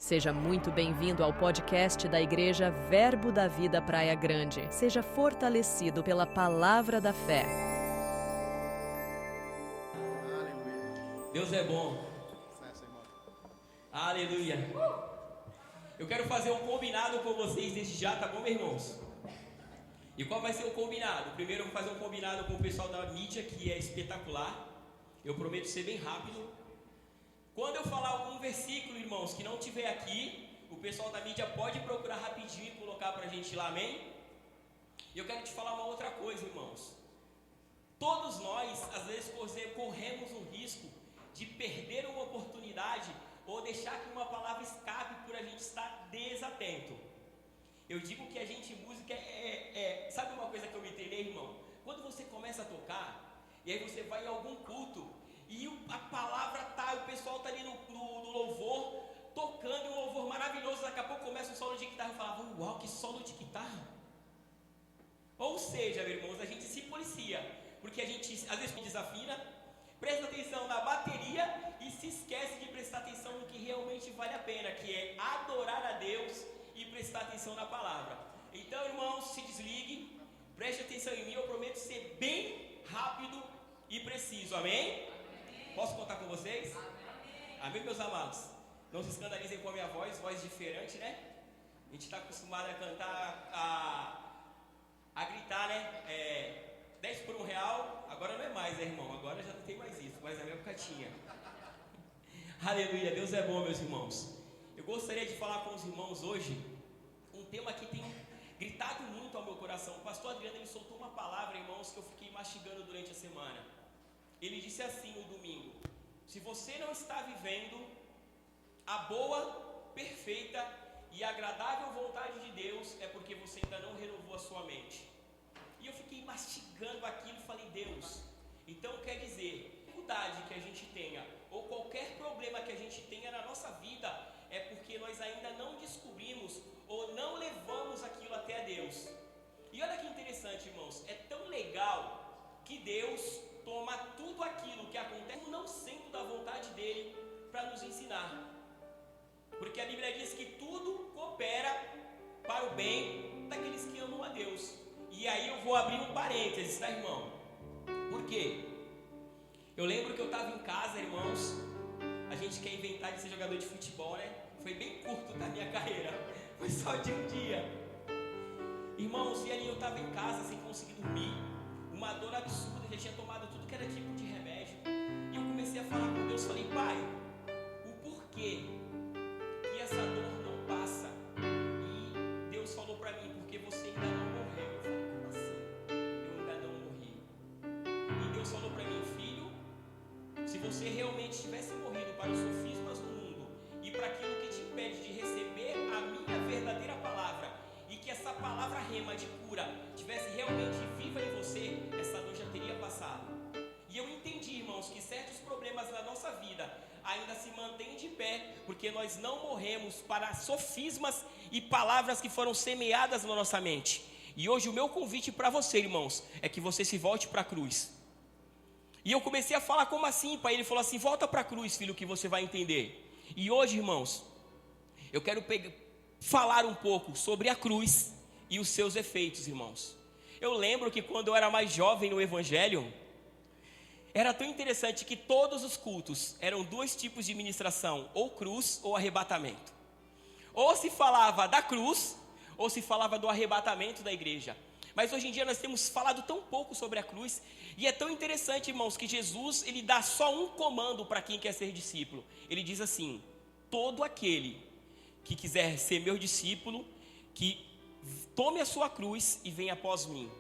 Seja muito bem-vindo ao podcast da Igreja Verbo da Vida Praia Grande. Seja fortalecido pela palavra da fé. Aleluia. Deus é bom. Aleluia. Eu quero fazer um combinado com vocês desde já, tá bom, meus irmãos? E qual vai ser o combinado? Primeiro eu vou fazer um combinado com o pessoal da mídia, que é espetacular. Eu prometo ser bem rápido. Quando eu falar algum versículo, irmãos, que não tiver aqui, o pessoal da mídia pode procurar rapidinho e colocar pra gente lá, amém? E eu quero te falar uma outra coisa, irmãos. Todos nós, às vezes, corremos um risco de perder uma oportunidade ou deixar que uma palavra escape por a gente estar desatento. Eu digo que a gente, música sabe uma coisa que eu me treinei, irmão? Quando você começa a tocar, e aí você vai em algum culto, e a palavra tá, o pessoal tá ali no louvor, tocando um louvor maravilhoso, daqui a pouco começa um solo de guitarra, eu falava, uau, que solo de guitarra. Ou seja, meus irmãos, a gente se policia, porque a gente às vezes desafina, presta atenção na bateria e se esquece de prestar atenção no que realmente vale a pena, que é adorar a Deus e prestar atenção na palavra. Então, irmãos, se desligue, preste atenção em mim, eu prometo ser bem rápido e preciso, amém? Posso contar com vocês? Amém, meus amados? Não se escandalizem com a minha voz diferente, né? A gente está acostumado a cantar, a gritar, né? 10 por R$1, agora não é mais, né, irmão? Agora já não tem mais isso, mas na minha época tinha. Aleluia, Deus é bom, meus irmãos. Eu gostaria de falar com os irmãos hoje um tema que tem gritado muito ao meu coração. O pastor Adriano, ele soltou uma palavra, irmãos, que eu fiquei mastigando durante a semana. Ele disse assim no domingo: se você não está vivendo a boa, perfeita e agradável vontade de Deus, é porque você ainda não renovou a sua mente. E eu fiquei mastigando aquilo e falei, Deus, então quer dizer, dificuldade que a gente tenha, ou qualquer problema que a gente tenha na nossa vida, é porque nós ainda não descobrimos ou não levamos aquilo até a Deus. E olha que interessante, irmãos, é tão legal que Deus toma tudo aquilo que acontece não sendo da vontade dele para nos ensinar. Porque a Bíblia diz que tudo coopera para o bem daqueles que amam a Deus. E aí eu vou abrir um parênteses, tá, irmão? Por quê? Eu lembro que eu estava em casa, irmãos. A gente quer inventar de ser jogador de futebol, né? Foi bem curto da minha carreira. Foi só de um dia. Irmãos, e ali eu estava em casa sem conseguir dormir. Uma dor absurda, já tinha tomado tudo que era tipo de remédio. E eu comecei a falar com Deus, falei, Pai, o porquê que essa dor não passa? E Deus falou pra mim, porque você ainda não morreu. Eu falei, como assim? Eu ainda não morri. E Deus falou pra mim, filho, se você realmente tivesse morrido para os sofismas do mundo e para aquilo que te impede de receber a minha verdadeira palavra, e que essa palavra rema de cura tivesse realmente viva em você, essa dor já teria passado. E eu entendi, irmãos, que certos problemas na nossa vida ainda se mantêm de pé, porque nós não morremos para sofismas e palavras que foram semeadas na nossa mente. E hoje o meu convite para você, irmãos, é que você se volte para a cruz. E eu comecei a falar, como assim, pai? Ele falou assim, volta para a cruz, filho, que você vai entender. E hoje, irmãos, eu quero falar um pouco sobre a cruz e os seus efeitos, irmãos. Eu lembro que quando eu era mais jovem no Evangelho, era tão interessante que todos os cultos eram dois tipos de ministração, ou cruz ou arrebatamento. Ou se falava da cruz, ou se falava do arrebatamento da igreja. Mas hoje em dia nós temos falado tão pouco sobre a cruz, e é tão interessante, irmãos, que Jesus, ele dá só um comando para quem quer ser discípulo. Ele diz assim, todo aquele que quiser ser meu discípulo, que tome a sua cruz e venha após mim.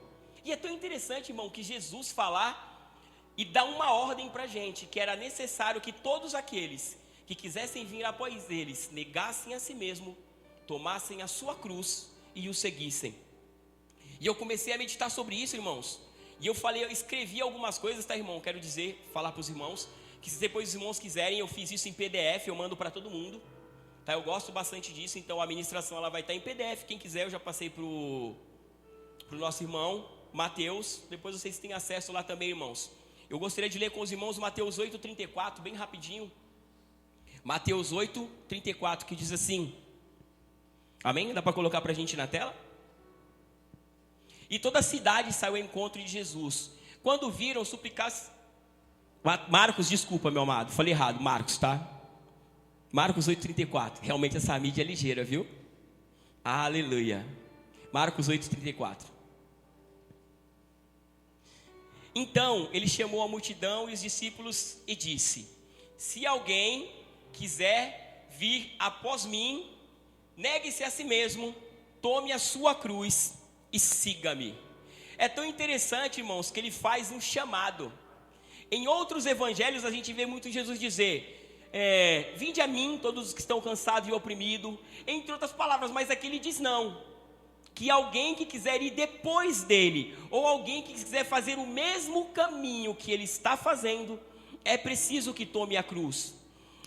E é tão interessante, irmão, que Jesus falar e dá uma ordem para a gente, que era necessário que todos aqueles que quisessem vir após eles, negassem a si mesmo, tomassem a sua cruz e o seguissem. E eu comecei a meditar sobre isso, irmãos. E eu escrevi algumas coisas, tá, irmão? Quero dizer, falar para os irmãos, que se depois os irmãos quiserem, eu fiz isso em PDF, eu mando para todo mundo. Tá, eu gosto bastante disso, então a ministração ela vai estar em PDF. Quem quiser, eu já passei pro nosso irmão Mateus. Depois vocês têm acesso lá também, irmãos. Eu gostaria de ler com os irmãos Mateus 8:34, bem rapidinho. Mateus 8:34, que diz assim. Amém? Dá para colocar para a gente na tela? E toda a cidade saiu ao encontro de Jesus. Quando viram, suplicasse... Marcos, desculpa, meu amado, falei errado, Marcos, tá? Marcos 8:34. Realmente essa mídia é ligeira, viu? Aleluia. Marcos 8:34. Então ele chamou a multidão e os discípulos e disse: se alguém quiser vir após mim, negue-se a si mesmo, tome a sua cruz e siga-me. É tão interessante, irmãos, que ele faz um chamado. Em outros evangelhos a gente vê muito Jesus dizer: vinde a mim todos os que estão cansados e oprimidos, entre outras palavras, mas aqui ele diz não, que alguém que quiser ir depois dele, ou alguém que quiser fazer o mesmo caminho que ele está fazendo, é preciso que tome a cruz.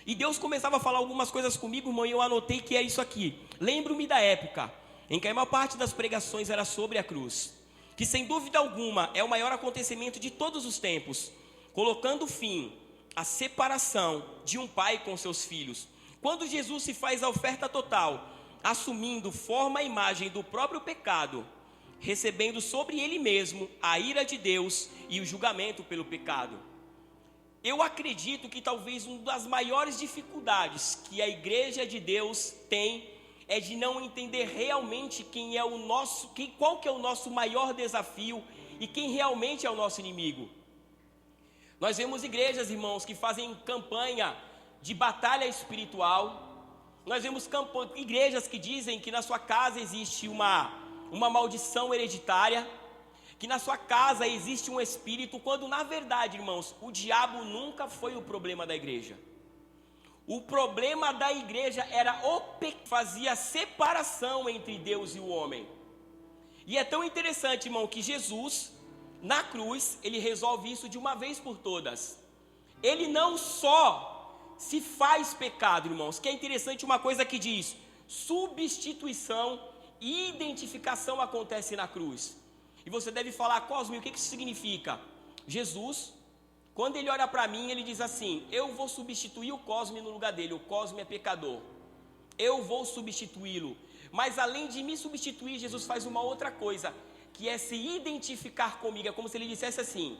E Deus começava a falar algumas coisas comigo, irmão, e eu anotei que é isso aqui. Lembro-me da época em que a maior parte das pregações era sobre a cruz, que sem dúvida alguma é o maior acontecimento de todos os tempos, colocando fim à separação de um pai com seus filhos. Quando Jesus se faz a oferta total, assumindo forma e imagem do próprio pecado, recebendo sobre ele mesmo a ira de Deus e o julgamento pelo pecado. Eu acredito que talvez uma das maiores dificuldades que a igreja de Deus tem é de não entender realmente qual que é o nosso maior desafio e quem realmente é o nosso inimigo. Nós vemos igrejas, irmãos, que fazem campanha de batalha espiritual. Nós vemos igrejas que dizem que na sua casa existe uma maldição hereditária, que na sua casa existe um espírito, quando na verdade, irmãos, o diabo nunca foi o problema da igreja. O problema da igreja era fazia separação entre Deus e o homem. E é tão interessante, irmão, que Jesus, na cruz, ele resolve isso de uma vez por todas. Ele não só se faz pecado, irmãos, que é interessante uma coisa que diz: substituição e identificação acontece na cruz. E você deve falar: Cosme, o que isso significa? Jesus, quando ele olha para mim, ele diz assim: eu vou substituir o Cosme no lugar dele. O Cosme é pecador, eu vou substituí-lo. Mas além de me substituir, Jesus faz uma outra coisa, que é se identificar comigo. É como se ele dissesse assim: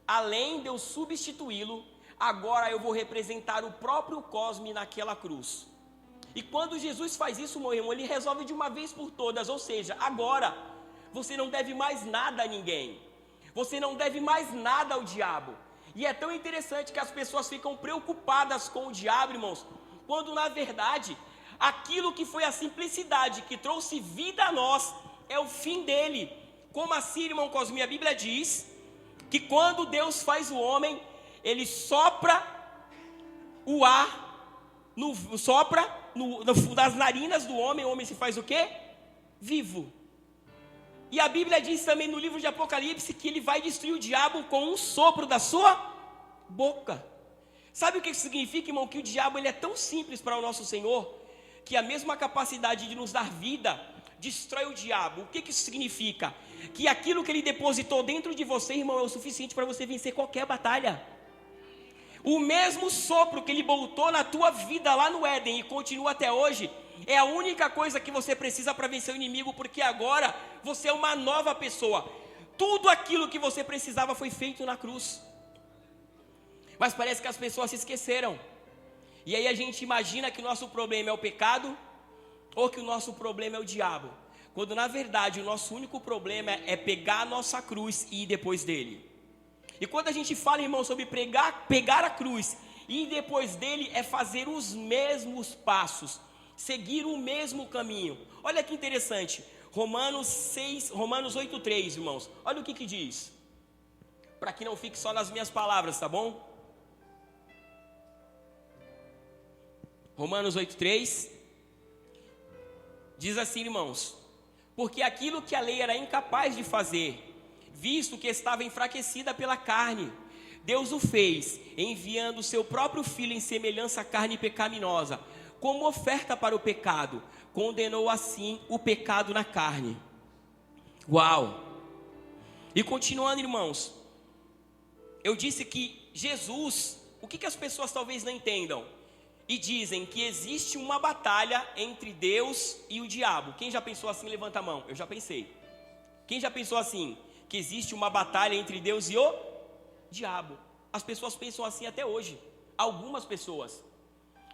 além de eu substituí-lo, agora eu vou representar o próprio Cosme naquela cruz. E quando Jesus faz isso, meu irmão, ele resolve de uma vez por todas. Ou seja, agora você não deve mais nada a ninguém, você não deve mais nada ao diabo. E é tão interessante que as pessoas ficam preocupadas com o diabo, irmãos, quando na verdade aquilo que foi a simplicidade que trouxe vida a nós é o fim dele. Como assim, irmão Cosme? A Bíblia diz que quando Deus faz o homem, ele sopra o ar, das narinas do homem, o homem se faz o quê? Vivo. E a Bíblia diz também no livro de Apocalipse que ele vai destruir o diabo com um sopro da sua boca. Sabe o que isso significa, irmão? Que o diabo ele é tão simples para o nosso Senhor, que a mesma capacidade de nos dar vida destrói o diabo. O que isso significa? Que aquilo que ele depositou dentro de você, irmão, é o suficiente para você vencer qualquer batalha. O mesmo sopro que ele botou na tua vida lá no Éden e continua até hoje, é a única coisa que você precisa para vencer o inimigo, porque agora você é uma nova pessoa. Tudo aquilo que você precisava foi feito na cruz. Mas parece que as pessoas se esqueceram. E aí a gente imagina que o nosso problema é o pecado, ou que o nosso problema é o diabo. Quando na verdade o nosso único problema é pegar a nossa cruz e ir depois dele. E quando a gente fala, irmão, sobre pegar a cruz e ir depois dele, é fazer os mesmos passos, seguir o mesmo caminho. Olha que interessante, Romanos 8:3, irmãos. Olha o que diz, para que não fique só nas minhas palavras, tá bom? Romanos 8:3 diz assim, irmãos: porque aquilo que a lei era incapaz de fazer, visto que estava enfraquecida pela carne, Deus o fez, enviando o seu próprio Filho em semelhança à carne pecaminosa, como oferta para o pecado, condenou assim o pecado na carne. Uau! E continuando, irmãos, eu disse que Jesus, o que as pessoas talvez não entendam? e dizem que existe uma batalha entre Deus e o diabo. Quem já pensou assim, levanta a mão. Eu já pensei. Quem já pensou assim, que existe uma batalha entre Deus e o diabo? As pessoas pensam assim até hoje, algumas pessoas.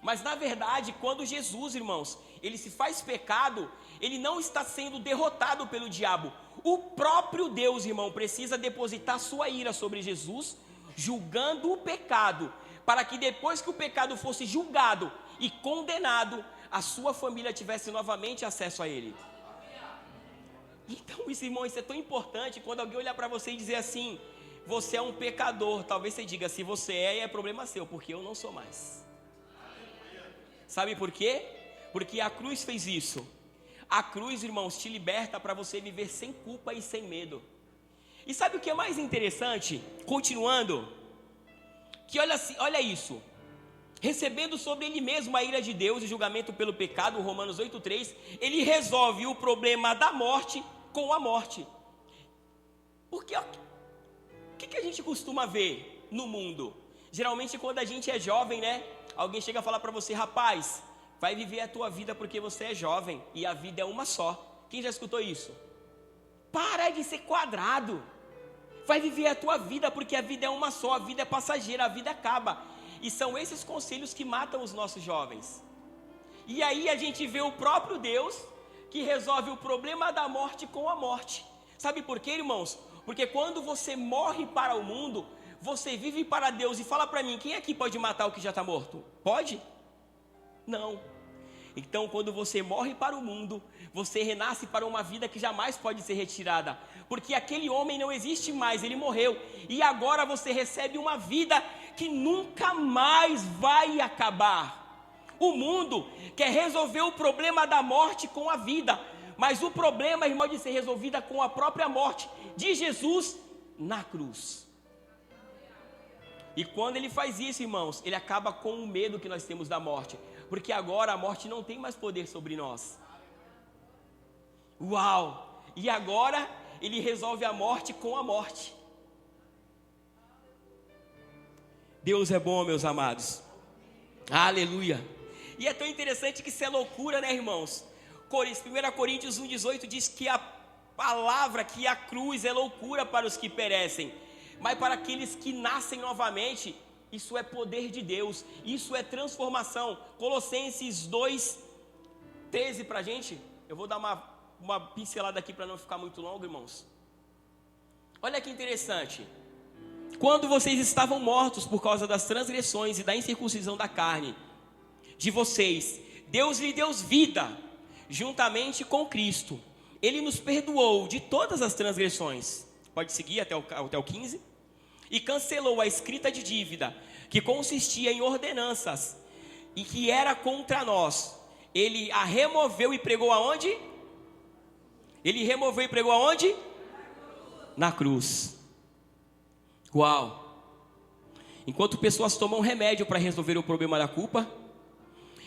Mas na verdade, quando Jesus, irmãos, ele se faz pecado, ele não está sendo derrotado pelo diabo. O próprio Deus, irmão, precisa depositar sua ira sobre Jesus, julgando o pecado, para que depois que o pecado fosse julgado e condenado, a sua família tivesse novamente acesso a ele. Então, irmão, isso é tão importante. Quando alguém olhar para você e dizer assim, você é um pecador, talvez você diga, se você é problema seu, porque eu não sou mais. Sabe por quê? Porque a cruz fez isso. A cruz, irmãos, te liberta para você viver sem culpa e sem medo. E sabe o que é mais interessante? Continuando, que olha isso. Recebendo sobre ele mesmo a ira de Deus e julgamento pelo pecado, Romanos 8,3, ele resolve o problema da morte com a morte. Porque o que a gente costuma ver no mundo? Geralmente quando a gente é jovem, né? Alguém chega a falar para você, rapaz, vai viver a tua vida porque você é jovem e a vida é uma só. Quem já escutou isso? Para de ser quadrado. Vai viver a tua vida porque a vida é uma só, a vida é passageira, a vida acaba. E são esses conselhos que matam os nossos jovens. E aí a gente vê o próprio Deus que resolve o problema da morte com a morte. Sabe por quê, irmãos? Porque quando você morre para o mundo, você vive para Deus. E fala para mim, quem aqui pode matar o que já está morto? Pode? Não. Então quando você morre para o mundo, você renasce para uma vida que jamais pode ser retirada. Porque aquele homem não existe mais, ele morreu. E agora você recebe uma vida que nunca mais vai acabar. O mundo quer resolver o problema da morte com a vida. Mas o problema, irmão, de ser resolvida com a própria morte de Jesus na cruz. E quando ele faz isso, irmãos, ele acaba com o medo que nós temos da morte. Porque agora a morte não tem mais poder sobre nós. Uau! E agora ele resolve a morte com a morte. Deus é bom, meus amados. Aleluia! E é tão interessante que isso é loucura, né, irmãos? 1 Coríntios 1,18 diz que a palavra, que a cruz é loucura para os que perecem. Mas para aqueles que nascem novamente, isso é poder de Deus, isso é transformação. Colossenses 2,13 para a gente. Eu vou dar uma pincelada aqui para não ficar muito longo, irmãos. Olha que interessante. Quando vocês estavam mortos por causa das transgressões e da incircuncisão da carne de vocês, Deus lhe deu vida juntamente com Cristo. Ele nos perdoou de todas as transgressões. Pode seguir até o 15. E cancelou a escrita de dívida, que consistia em ordenanças, e que era contra nós. Ele a removeu e pregou aonde? Ele removeu e pregou aonde? Na cruz. Uau! Enquanto pessoas tomam remédio para resolver o problema da culpa,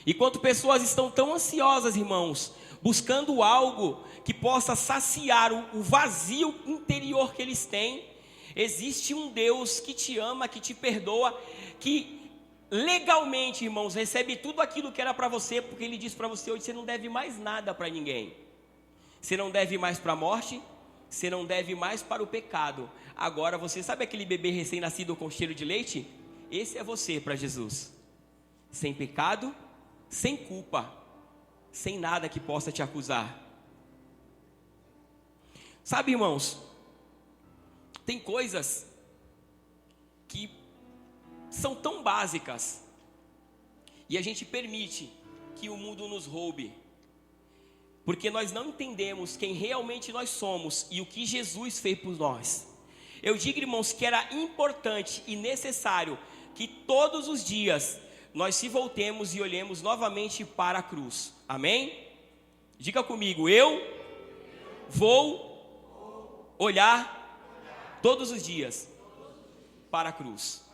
enquanto pessoas estão tão ansiosas, irmãos, buscando algo que possa saciar o vazio interior que eles têm, existe um Deus que te ama, que te perdoa, que legalmente, irmãos, recebe tudo aquilo que era para você, porque Ele diz para você hoje, você não deve mais nada para ninguém. Você não deve mais para a morte, você não deve mais para o pecado. Agora você sabe aquele bebê recém-nascido com cheiro de leite? Esse é você para Jesus. Sem pecado, sem culpa, sem nada que possa te acusar. Sabe, irmãos, tem coisas que são tão básicas e a gente permite que o mundo nos roube, porque nós não entendemos quem realmente nós somos e o que Jesus fez por nós. Eu digo, irmãos, que era importante e necessário que todos os dias nós se voltemos e olhemos novamente para a cruz. Amém? Diga comigo, eu vou olhar todos os dias para a cruz.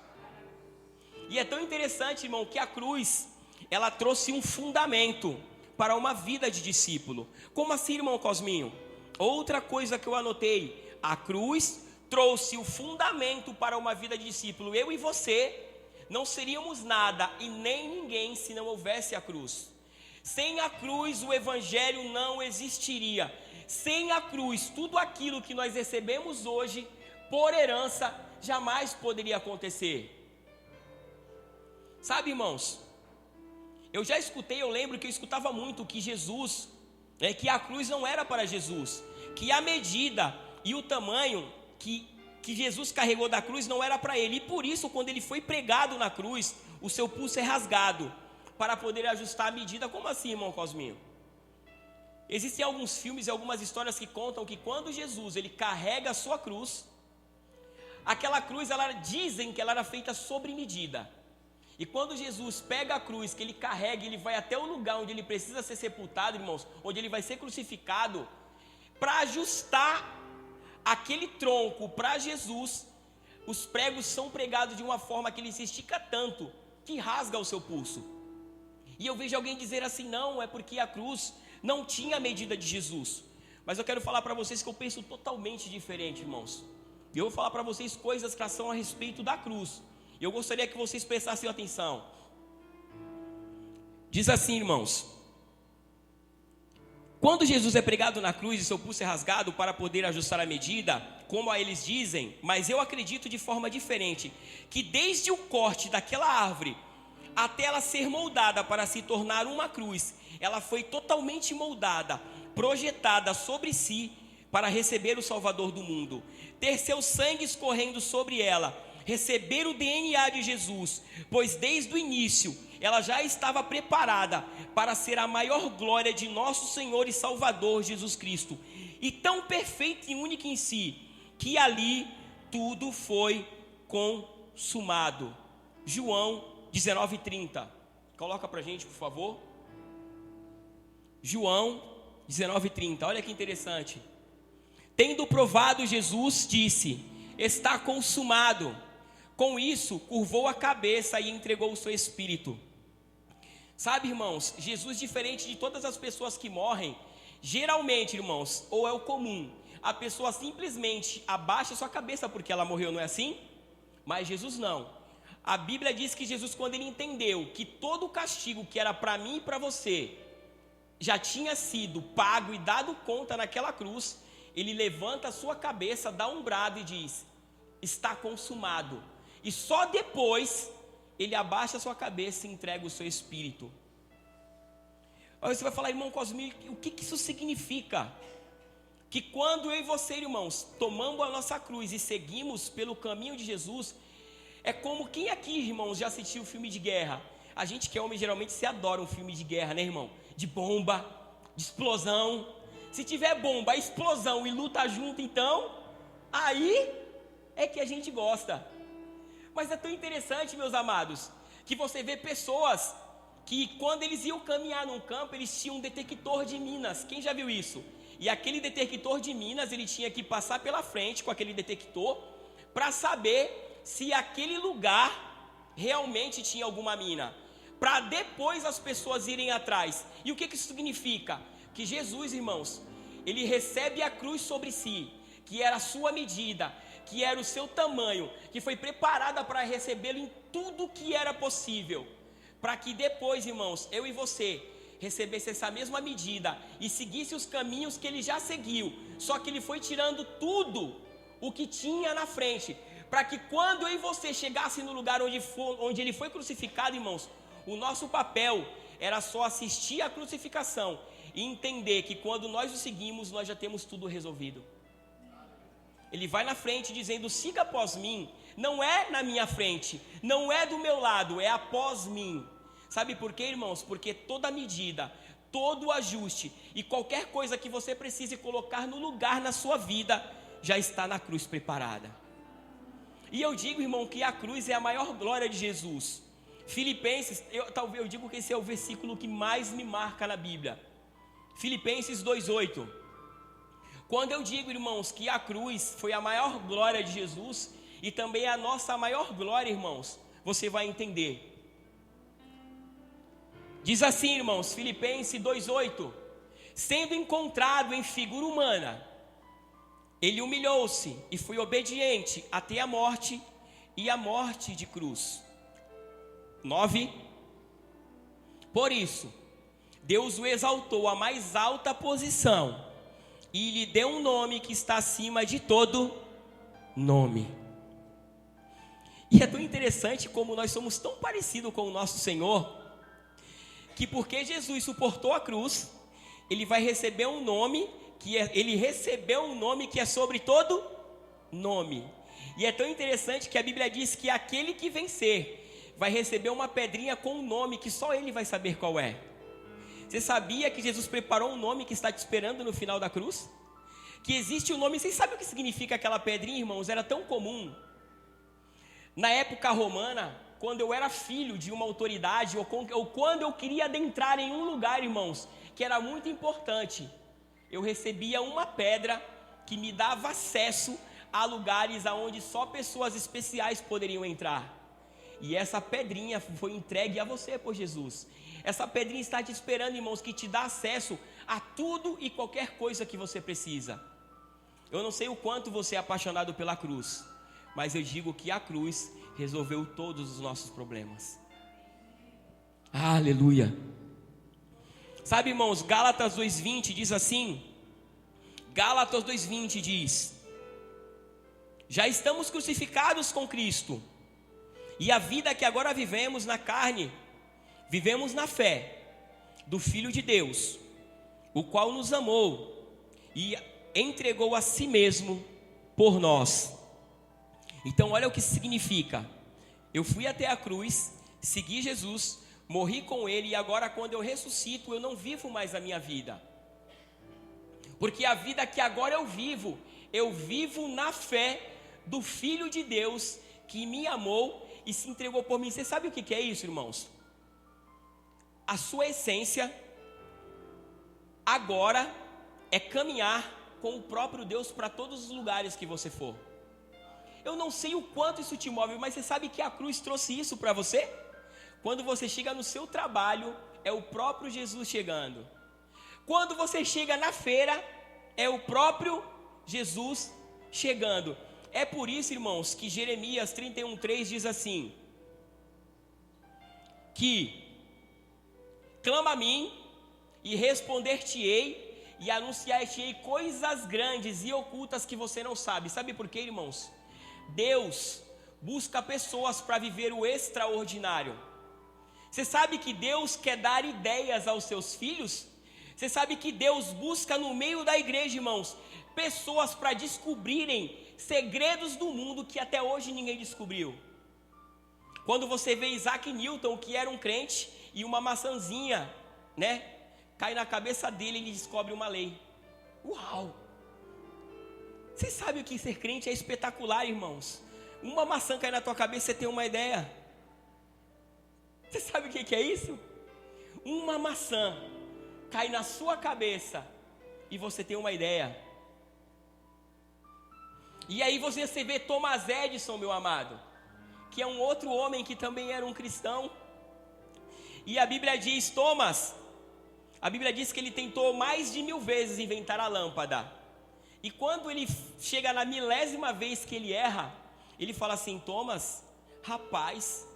E é tão interessante, irmão, que a cruz, ela trouxe um fundamento para uma vida de discípulo. Como assim, irmão Cosminho? Outra coisa que eu anotei, a cruz trouxe o fundamento para uma vida de discípulo. Eu e você não seríamos nada e nem ninguém se não houvesse a cruz. Sem a cruz o evangelho não existiria. Sem a cruz, tudo aquilo que nós recebemos hoje por herança jamais poderia acontecer. Sabe, irmãos, eu lembro que eu escutava muito que Jesus, que a cruz não era para Jesus, que a medida e o tamanho que Jesus carregou da cruz não era para ele, e por isso quando ele foi pregado na cruz, o seu pulso é rasgado, para poder ajustar a medida. Como assim, irmão Cosminho? Existem alguns filmes e algumas histórias que contam que quando Jesus ele carrega a sua cruz, aquela cruz, dizem que ela era feita sobre medida. E quando Jesus pega a cruz, que ele carrega, ele vai até o lugar onde ele precisa ser sepultado, irmãos, onde ele vai ser crucificado, para ajustar aquele tronco para Jesus, os pregos são pregados de uma forma que ele se estica tanto, que rasga o seu pulso. E eu vejo alguém dizer assim, não, é porque a cruz não tinha a medida de Jesus. Mas eu quero falar para vocês que eu penso totalmente diferente, irmãos. E eu vou falar para vocês coisas que são a respeito da cruz. E eu gostaria que vocês prestassem atenção. Diz assim, irmãos: quando Jesus é pregado na cruz e seu pulso é rasgado para poder ajustar a medida, como a eles dizem, mas eu acredito de forma diferente, que desde o corte daquela árvore até ela ser moldada para se tornar uma cruz, ela foi totalmente moldada, projetada sobre si para receber o Salvador do mundo, ter seu sangue escorrendo sobre ela, receber o DNA de Jesus, pois desde o início ela já estava preparada para ser a maior glória de nosso Senhor e Salvador Jesus Cristo, e tão perfeita e única em si, que ali tudo foi consumado. João 19:30, coloca pra gente, por favor. João 19:30, olha que interessante. Tendo provado, Jesus disse: está consumado. Com isso, curvou a cabeça e entregou o seu espírito. Sabe, irmãos, Jesus, diferente de todas as pessoas que morrem, geralmente, irmãos, ou é o comum, a pessoa simplesmente abaixa sua cabeça porque ela morreu, não é assim? Mas Jesus não. A Bíblia diz que Jesus, quando ele entendeu que todo o castigo que era para mim e para você já tinha sido pago e dado conta naquela cruz, ele levanta a sua cabeça, dá um brado e diz: está consumado. E só depois ele abaixa a sua cabeça e entrega o seu espírito. Aí você vai falar, irmão Cosminho, o que isso significa? Que quando eu e você, irmãos, tomamos a nossa cruz e seguimos pelo caminho de Jesus, é como quem aqui, irmãos, já assistiu filme de guerra? A gente que é homem geralmente se adora um filme de guerra, né, irmão? De bomba, de explosão. Se tiver bomba, explosão e luta junto, então, aí é que a gente gosta. Mas é tão interessante, meus amados, que você vê pessoas que quando eles iam caminhar num campo, eles tinham um detector de minas. Quem já viu isso? E aquele detector de minas, ele tinha que passar pela frente com aquele detector para saber se aquele lugar realmente tinha alguma mina, para depois as pessoas irem atrás. E o que isso significa? Que Jesus, irmãos, ele recebe a cruz sobre si, que era a sua medida, que era o seu tamanho, que foi preparada para recebê-lo em tudo que era possível, para que depois, irmãos, eu e você recebesse essa mesma medida e seguisse os caminhos que ele já seguiu, só que ele foi tirando tudo o que tinha na frente, para que quando eu e você chegasse no lugar onde ele foi crucificado, irmãos, o nosso papel era só assistir à crucificação e entender que quando nós o seguimos, nós já temos tudo resolvido. Ele vai na frente dizendo: siga após mim. Não é na minha frente, não é do meu lado, é após mim. Sabe por quê, irmãos? Porque toda medida, todo ajuste e qualquer coisa que você precise colocar no lugar na sua vida, já está na cruz preparada. E eu digo, irmão, que a cruz é a maior glória de Jesus. Filipenses, eu digo que esse é o versículo que mais me marca na Bíblia. Filipenses 2:8. Quando eu digo, irmãos, que a cruz foi a maior glória de Jesus e também a nossa maior glória, irmãos, você vai entender. Diz assim, irmãos, Filipenses 2:8: sendo encontrado em figura humana, ele humilhou-se e foi obediente até a morte, e a morte de cruz. 9. Por isso, Deus o exaltou à mais alta posição e lhe deu um nome que está acima de todo nome. E é tão interessante como nós somos tão parecidos com o nosso Senhor, que porque Jesus suportou a cruz, ele vai receber um nome ele recebeu um nome que é sobre todo nome. E é tão interessante que a Bíblia diz que aquele que vencer vai receber uma pedrinha com um nome que só ele vai saber qual é. Você sabia que Jesus preparou um nome que está te esperando no final da cruz? Que existe um nome, vocês sabem o que significa aquela pedrinha, irmãos? Era tão comum. Na época romana, quando eu era filho de uma autoridade, ou quando eu queria adentrar em um lugar, irmãos, que era muito importante, eu recebia uma pedra que me dava acesso a lugares aonde só pessoas especiais poderiam entrar. E essa pedrinha foi entregue a você por Jesus. Essa pedrinha está te esperando, irmãos, que te dá acesso a tudo e qualquer coisa que você precisa. Eu não sei o quanto você é apaixonado pela cruz, mas eu digo que a cruz resolveu todos os nossos problemas. Aleluia. Sabe, irmãos, Gálatas 2:20 diz assim. Gálatas 2:20 diz: já estamos crucificados com Cristo, e a vida que agora vivemos na carne, vivemos na fé do Filho de Deus, o qual nos amou e entregou a si mesmo por nós. Então olha o que significa. Eu fui até a cruz, segui Jesus, morri com ele, e agora quando eu ressuscito, eu não vivo mais a minha vida, porque a vida que agora eu vivo na fé do Filho de Deus, que me amou e se entregou por mim. Você sabe o que é isso, irmãos? A sua essência agora é caminhar com o próprio Deus para todos os lugares que você for. Eu não sei o quanto isso te move, mas você sabe que a cruz trouxe isso para você? Quando você chega no seu trabalho, é o próprio Jesus chegando. Quando você chega na feira, é o próprio Jesus chegando. É por isso, irmãos, que Jeremias 31:3 diz assim: que clama a mim e responder-te-ei e anunciar-te-ei coisas grandes e ocultas que você não sabe. Sabe por quê, irmãos? Deus busca pessoas para viver o extraordinário. Você sabe que Deus quer dar ideias aos seus filhos? Você sabe que Deus busca no meio da igreja, irmãos, pessoas para descobrirem segredos do mundo que até hoje ninguém descobriu. Quando você vê Isaac Newton, que era um crente, e uma maçãzinha, cai na cabeça dele, ele descobre uma lei. Uau! Você sabe o que ser crente é espetacular, irmãos? Uma maçã cai na tua cabeça, você tem uma ideia. Você sabe o que é isso? Uma maçã cai na sua cabeça e você tem uma ideia. E aí você vê Thomas Edison, meu amado, que é um outro homem que também era um cristão. E a Bíblia diz, a Bíblia diz que ele tentou mais de 1000 vezes inventar a lâmpada. E quando ele chega na 1000ª vez que ele erra, ele fala assim: Thomas, rapaz,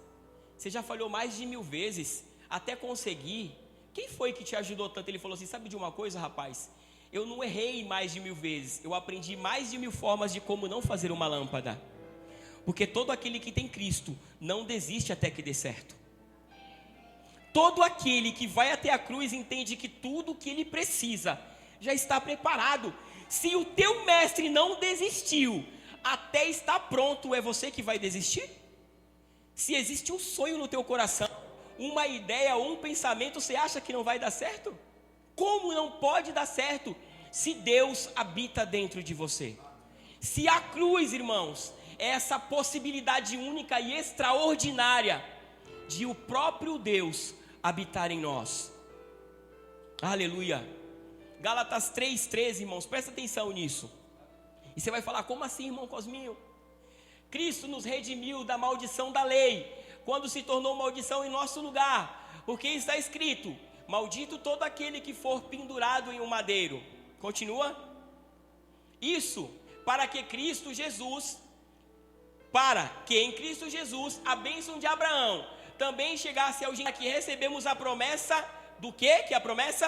você já falhou mais de 1000 vezes até conseguir. Quem foi que te ajudou tanto? Ele falou assim: sabe de uma coisa, rapaz? Eu não errei mais de 1000 vezes, eu aprendi mais de 1000 formas de como não fazer uma lâmpada. Porque todo aquele que tem Cristo não desiste até que dê certo. Todo aquele que vai até a cruz entende que tudo que ele precisa já está preparado. Se o teu mestre não desistiu até estar pronto, é você que vai desistir? Se existe um sonho no teu coração, uma ideia ou um pensamento, você acha que não vai dar certo? Como não pode dar certo se Deus habita dentro de você? Se a cruz, irmãos, é essa possibilidade única e extraordinária de o próprio Deus habitar em nós. Aleluia. Gálatas 3:13, irmãos, presta atenção nisso. E você vai falar: como assim, irmão Cosminho? Cristo nos redimiu da maldição da lei, quando se tornou maldição em nosso lugar, porque está escrito: maldito todo aquele que for pendurado em um madeiro. Continua. Isso para que em Cristo Jesus a bênção de Abraão também chegasse aos gentios, que recebemos a promessa do quê? Que a promessa?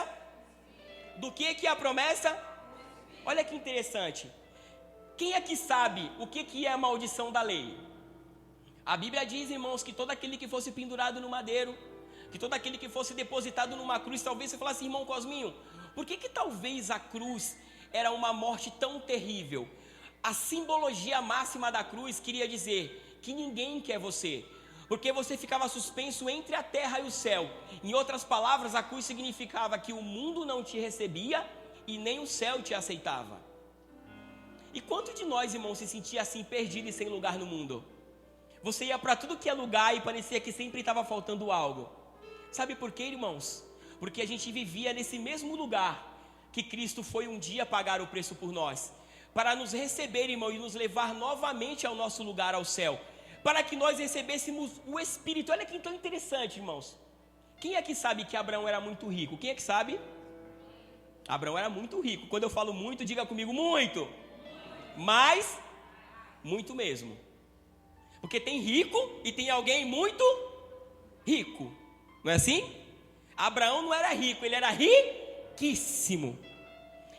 Do que a promessa? Olha que interessante. Quem aqui sabe o que é a maldição da lei? A Bíblia diz, irmãos, que todo aquele que fosse pendurado no madeiro, que todo aquele que fosse depositado numa cruz, talvez você falasse, irmão Cosminho, por que talvez a cruz era uma morte tão terrível? A simbologia máxima da cruz queria dizer que ninguém quer você, porque você ficava suspenso entre a terra e o céu. Em outras palavras, a cruz significava que o mundo não te recebia e nem o céu te aceitava. E quanto de nós, irmãos, se sentia assim, perdido e sem lugar no mundo? Você ia para tudo que é lugar e parecia que sempre estava faltando algo. Sabe por quê, irmãos? Porque a gente vivia nesse mesmo lugar que Cristo foi um dia pagar o preço por nós, para nos receber, irmão, e nos levar novamente ao nosso lugar, ao céu, para que nós recebêssemos o Espírito. Olha que tão interessante, irmãos. Quem é que sabe que Abraão era muito rico? Quem é que sabe? Abraão era muito rico. Quando eu falo muito, diga comigo, muito. Mas, muito mesmo. Porque tem rico e tem alguém muito rico. Não é assim? Abraão não era rico, ele era riquíssimo.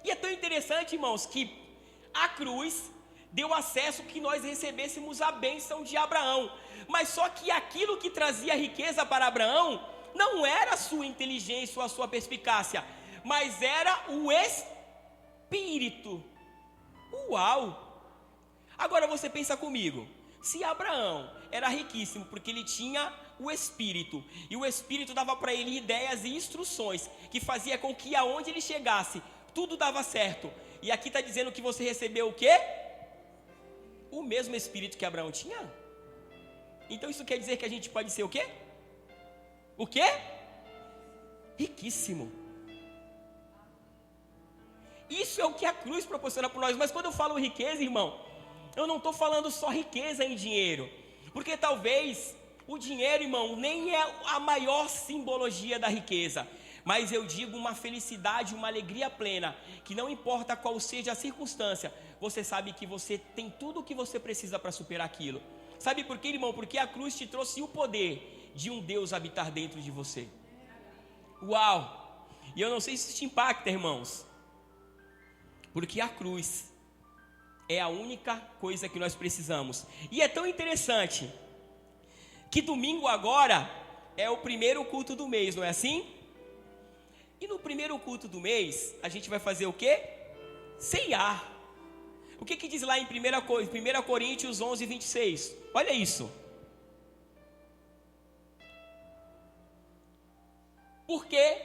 E é tão interessante, irmãos, que a cruz deu acesso que nós recebêssemos a bênção de Abraão. Mas só que aquilo que trazia riqueza para Abraão não era a sua inteligência ou a sua perspicácia, mas era o Espírito. Uau! Agora você pensa comigo, se Abraão era riquíssimo porque ele tinha o Espírito, e o Espírito dava para ele ideias e instruções que fazia com que aonde ele chegasse, tudo dava certo. E aqui está dizendo que você recebeu o quê? O mesmo Espírito que Abraão tinha. Então isso quer dizer que a gente pode ser o quê? O quê? Riquíssimo. Isso é o que a cruz proporciona para nós. Mas quando eu falo riqueza, irmão, eu não estou falando só riqueza em dinheiro, porque talvez o dinheiro, irmão, nem é a maior simbologia da riqueza, mas eu digo uma felicidade, uma alegria plena, que não importa qual seja a circunstância, você sabe que você tem tudo o que você precisa para superar aquilo. Sabe por quê, irmão? Porque a cruz te trouxe o poder de um Deus habitar dentro de você. Uau! E eu não sei se isso te impacta, irmãos, porque a cruz é a única coisa que nós precisamos. E é tão interessante que domingo agora é o primeiro culto do mês, não é assim? E no primeiro culto do mês, a gente vai fazer o quê? Ceiar. O que diz lá em 1 Coríntios 11, 26? Olha isso. Porque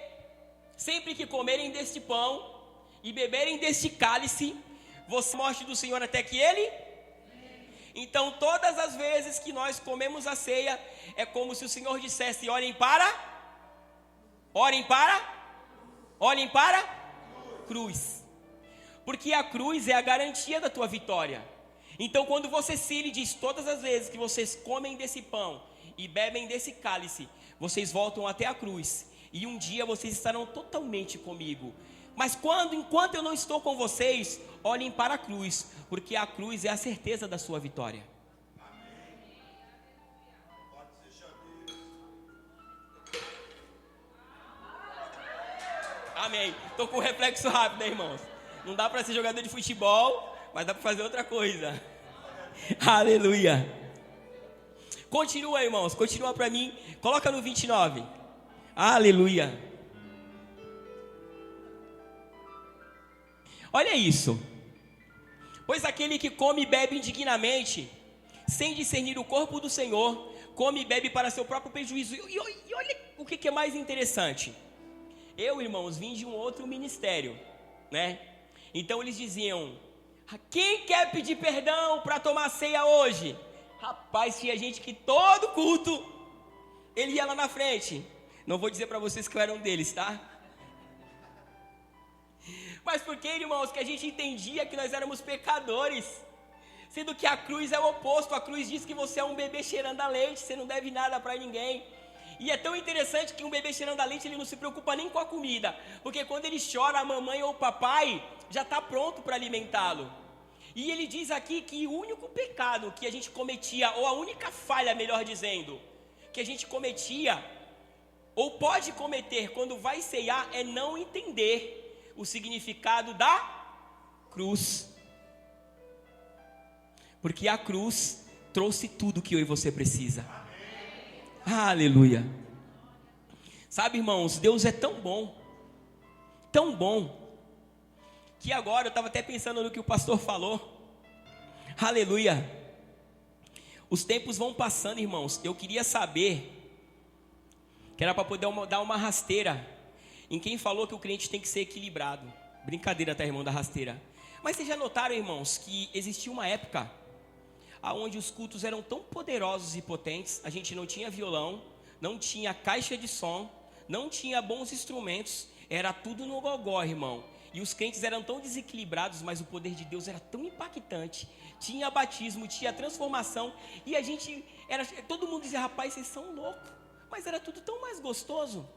sempre que comerem deste pão e beberem deste cálice, você morte do Senhor até que Ele... Então todas as vezes que nós comemos a ceia, é como se o Senhor dissesse, olhem para cruz. Porque a cruz é a garantia da tua vitória. Então quando você se lhe diz, todas as vezes que vocês comem desse pão e bebem desse cálice, vocês voltam até a cruz, e um dia vocês estarão totalmente comigo. Mas enquanto eu não estou com vocês, olhem para a cruz, porque a cruz é a certeza da sua vitória. Amém. Estou com reflexo rápido, né, irmãos? Não dá para ser jogador de futebol, mas dá para fazer outra coisa. Aleluia. Continua, irmãos, continua para mim. Coloca no 29. Aleluia. Olha isso. Pois aquele que come e bebe indignamente, sem discernir o corpo do Senhor, come e bebe para seu próprio prejuízo. E olha o que é mais interessante. Eu, irmãos, vim de um outro ministério, né? Então eles diziam, quem quer pedir perdão para tomar ceia hoje? Rapaz, tinha gente que todo culto, ele ia lá na frente. Não vou dizer para vocês que eu era um deles, tá? Mas por que, irmãos, que a gente entendia que nós éramos pecadores, sendo que a cruz é o oposto. A cruz diz que você é um bebê cheirando a leite, você não deve nada para ninguém. E é tão interessante que um bebê cheirando a leite, ele não se preocupa nem com a comida, porque quando ele chora, a mamãe ou o papai já está pronto para alimentá-lo. E ele diz aqui que o único pecado que a gente cometia, ou a única falha, melhor dizendo, que a gente cometia, ou pode cometer quando vai ceiar, é não entender o significado da cruz. Porque a cruz trouxe tudo que eu e você precisa. Aleluia. Sabe, irmãos, Deus é tão bom, que agora eu estava até pensando no que o pastor falou. Aleluia. Os tempos vão passando, irmãos. Eu queria saber, que era para poder dar uma rasteira em quem falou que o crente tem que ser equilibrado. Brincadeira, tá, irmão, da rasteira. Mas vocês já notaram, irmãos, que existia uma época onde os cultos eram tão poderosos e potentes, a gente não tinha violão, não tinha caixa de som, não tinha bons instrumentos, era tudo no gogó, irmão. E os crentes eram tão desequilibrados, mas o poder de Deus era tão impactante. Tinha batismo, tinha transformação, e todo mundo dizia, rapaz, vocês são loucos, mas era tudo tão mais gostoso.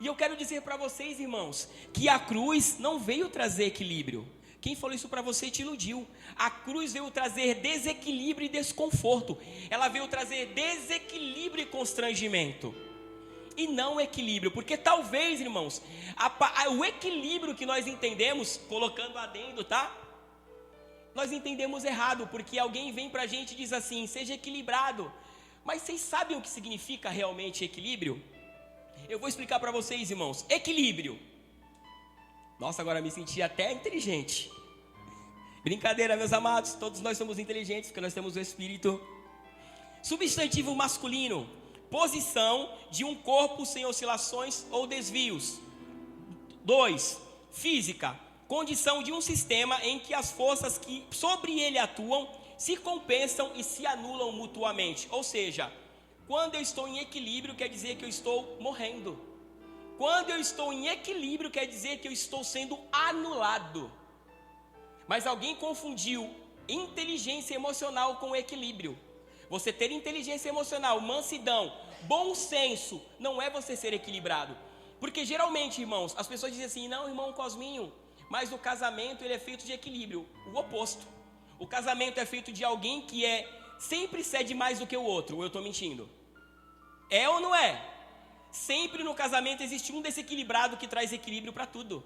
E eu quero dizer para vocês, irmãos, que a cruz não veio trazer equilíbrio. Quem falou isso para você te iludiu. A cruz veio trazer desequilíbrio e desconforto. Ela veio trazer desequilíbrio e constrangimento, e não equilíbrio. Porque talvez, irmãos, o equilíbrio que nós entendemos, colocando adendo, tá? Nós entendemos errado, porque alguém vem para a gente e diz assim, seja equilibrado. Mas vocês sabem o que significa realmente equilíbrio? Eu vou explicar para vocês, irmãos. Equilíbrio. Nossa, agora me senti até inteligente. Brincadeira, meus amados. Todos nós somos inteligentes, porque nós temos o Espírito. Substantivo masculino. Posição de um corpo sem oscilações ou desvios. 2. Física. Condição de um sistema em que as forças que sobre ele atuam se compensam e se anulam mutuamente. Ou seja, quando eu estou em equilíbrio, quer dizer que eu estou morrendo. Quando eu estou em equilíbrio, quer dizer que eu estou sendo anulado. Mas alguém confundiu inteligência emocional com equilíbrio. Você ter inteligência emocional, mansidão, bom senso, não é você ser equilibrado. Porque geralmente, irmãos, as pessoas dizem assim, não, irmão Cosminho, mas o casamento ele é feito de equilíbrio. O oposto. O casamento é feito de alguém que sempre cede mais do que o outro. Ou eu estou mentindo? É ou não é? Sempre no casamento existe um desequilibrado que traz equilíbrio para tudo.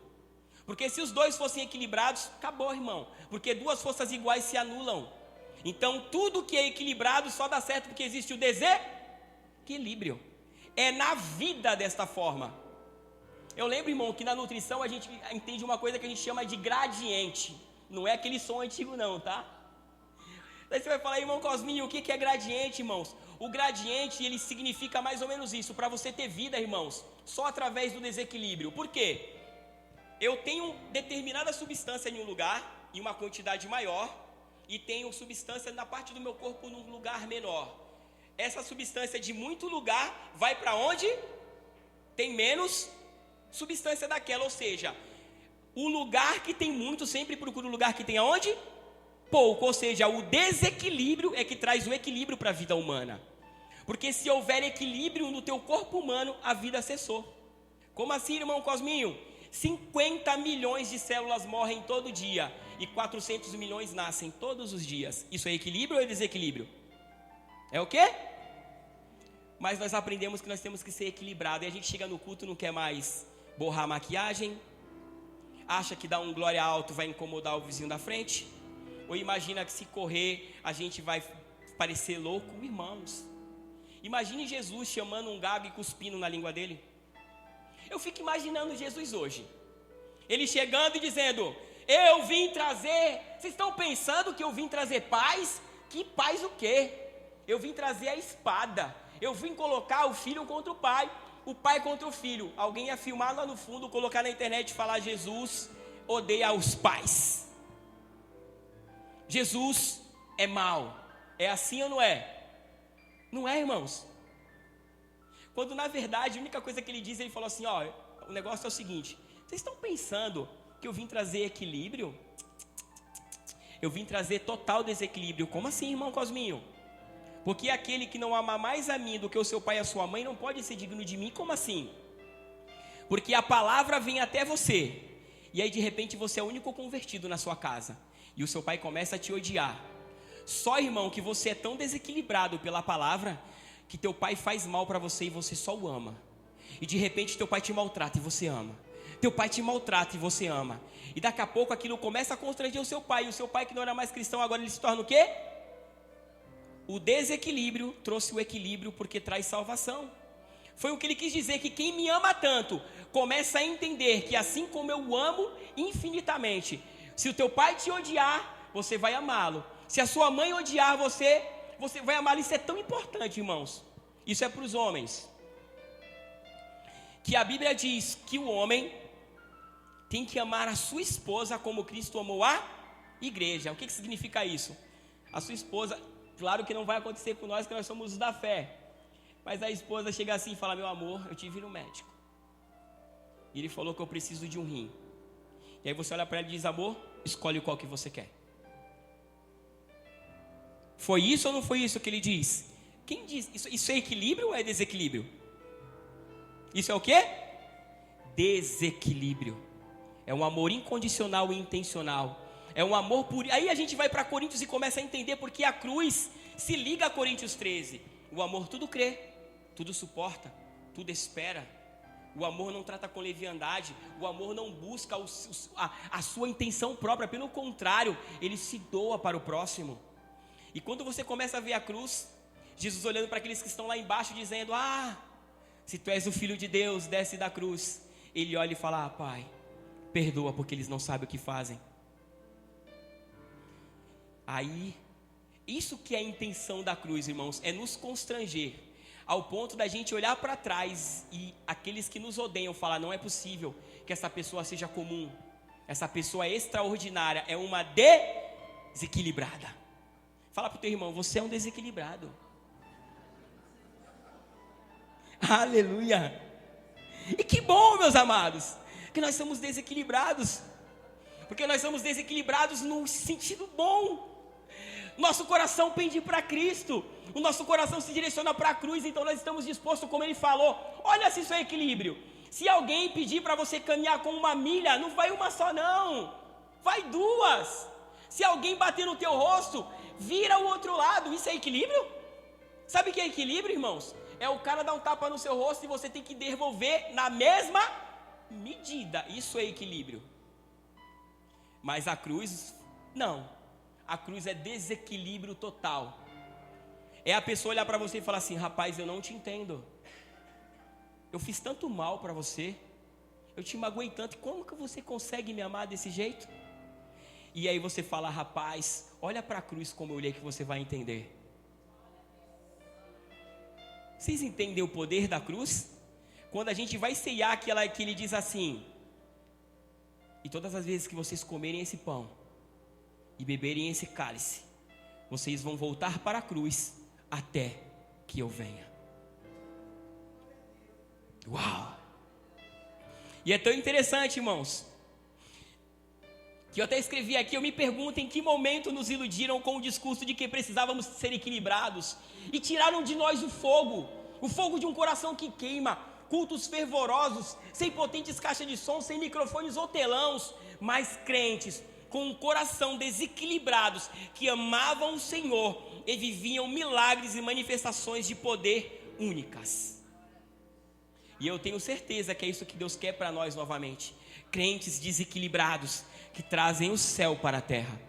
Porque se os dois fossem equilibrados, acabou, irmão. Porque duas forças iguais se anulam. Então tudo que é equilibrado só dá certo porque existe o desequilíbrio. É na vida desta forma. Eu lembro, irmão, que na nutrição a gente entende uma coisa que a gente chama de gradiente. Não é aquele som antigo não, tá? Daí você vai falar, irmão Cosminho, o que é gradiente, irmãos? O gradiente, ele significa mais ou menos isso. Para você ter vida, irmãos, só através do desequilíbrio. Por quê? Eu tenho determinada substância em um lugar, em uma quantidade maior, e tenho substância na parte do meu corpo num lugar menor. Essa substância de muito lugar vai para onde tem menos substância daquela, ou seja, o lugar que tem muito sempre procura o lugar que tem aonde? Pouco, ou seja, o desequilíbrio é que traz o equilíbrio para a vida humana. Porque se houver equilíbrio no teu corpo humano, a vida cessou. Como assim, irmão Cosminho? 50 milhões de células morrem todo dia e 400 milhões nascem todos os dias. Isso é equilíbrio ou é desequilíbrio? É o quê? Mas nós aprendemos que nós temos que ser equilibrados. E a gente chega no culto e não quer mais borrar a maquiagem, acha que dar um glória alto vai incomodar o vizinho da frente, ou imagina que se correr a gente vai parecer louco. Irmãos, imagine Jesus chamando um gago e cuspindo na língua dele. Eu fico imaginando Jesus hoje, ele chegando e dizendo, eu vim trazer, vocês estão pensando que eu vim trazer paz? Que paz o quê? Eu vim trazer a espada, eu vim colocar o filho contra o pai contra o filho. Alguém ia filmar lá no fundo, colocar na internet e falar, Jesus odeia os pais. Jesus é mau. É assim ou não é? Não é, irmãos? Quando na verdade a única coisa que ele diz, ele falou assim, ó, o negócio é o seguinte, vocês estão pensando que eu vim trazer equilíbrio? Eu vim trazer total desequilíbrio. Como assim, irmão Cosminho? Porque aquele que não ama mais a mim do que o seu pai e a sua mãe não pode ser digno de mim. Como assim? Porque a palavra vem até você, e aí de repente você é o único convertido na sua casa, e o seu pai começa a te odiar. Só, irmão, que você é tão desequilibrado pela palavra, que teu pai faz mal para você e você só o ama. E de repente teu pai te maltrata e você ama. Teu pai te maltrata e você ama. E daqui a pouco aquilo começa a constranger o seu pai. E o seu pai, que não era mais cristão, agora ele se torna o quê? O desequilíbrio trouxe o equilíbrio, porque traz salvação. Foi o que ele quis dizer, que quem me ama tanto começa a entender que assim como eu amo infinitamente, se o teu pai te odiar, você vai amá-lo. Se a sua mãe odiar você vai amá-lo. Isso é tão importante, irmãos. Isso é para os homens. Que a Bíblia diz que o homem tem que amar a sua esposa como Cristo amou a igreja. O que significa isso? A sua esposa, claro que não vai acontecer com nós, que nós somos os da fé. Mas a esposa chega assim e fala: meu amor, eu tive no médico. E ele falou que eu preciso de um rim. E aí você olha para ela e diz: amor, escolhe qual que você quer. Foi isso ou não foi isso que ele diz? Quem diz? Isso é equilíbrio ou é desequilíbrio? Isso é o quê? Desequilíbrio. É um amor incondicional e intencional. É um amor por... Aí a gente vai para Coríntios e começa a entender porque a cruz se liga a Coríntios 13. O amor tudo crê, tudo suporta, tudo espera. O amor não trata com leviandade. O amor não busca a sua intenção própria. Pelo contrário, ele se doa para o próximo. E quando você começa a ver a cruz, Jesus olhando para aqueles que estão lá embaixo, dizendo: se tu és o Filho de Deus, desce da cruz. Ele olha e fala: Pai, perdoa porque eles não sabem o que fazem. Aí, isso que é a intenção da cruz, irmãos, é nos constranger, ao ponto da gente olhar para trás e aqueles que nos odeiam falar: não é possível que essa pessoa seja comum, essa pessoa é extraordinária, é uma desequilibrada. Fala para o teu irmão: você é um desequilibrado. Aleluia. E que bom, meus amados, que nós somos desequilibrados, porque nós somos desequilibrados no sentido bom. Nosso coração pende para Cristo, o nosso coração se direciona para a cruz. Então nós estamos dispostos, como ele falou, olha se isso é equilíbrio. Se alguém pedir para você caminhar com 1 milha, não vai uma só não, vai 2. Se alguém bater no teu rosto, vira o outro lado. Isso é equilíbrio? Sabe o que é equilíbrio, irmãos? É o cara dar um tapa no seu rosto e você tem que devolver na mesma medida. Isso é equilíbrio. Mas a cruz, não. A cruz é desequilíbrio total. É a pessoa olhar para você e falar assim: rapaz, eu não te entendo. Eu fiz tanto mal para você. Eu te magoei tanto. Como que você consegue me amar desse jeito? E aí você fala: rapaz, olha para a cruz como eu olhei, que você vai entender. Vocês entendem o poder da cruz? Quando a gente vai ceiar, que ele diz assim: e todas as vezes que vocês comerem esse pão e beberem esse cálice, vocês vão voltar para a cruz até que eu venha. Uau! E é tão interessante, irmãos, que eu até escrevi aqui: eu me pergunto em que momento nos iludiram com o discurso de que precisávamos ser equilibrados e tiraram de nós o fogo de um coração que queima, cultos fervorosos, sem potentes caixas de som, sem microfones ou telões, mas crentes com um coração desequilibrados, que amavam o Senhor e viviam milagres e manifestações de poder únicas. E eu tenho certeza que é isso que Deus quer para nós novamente. Crentes desequilibrados, que trazem o céu para a terra.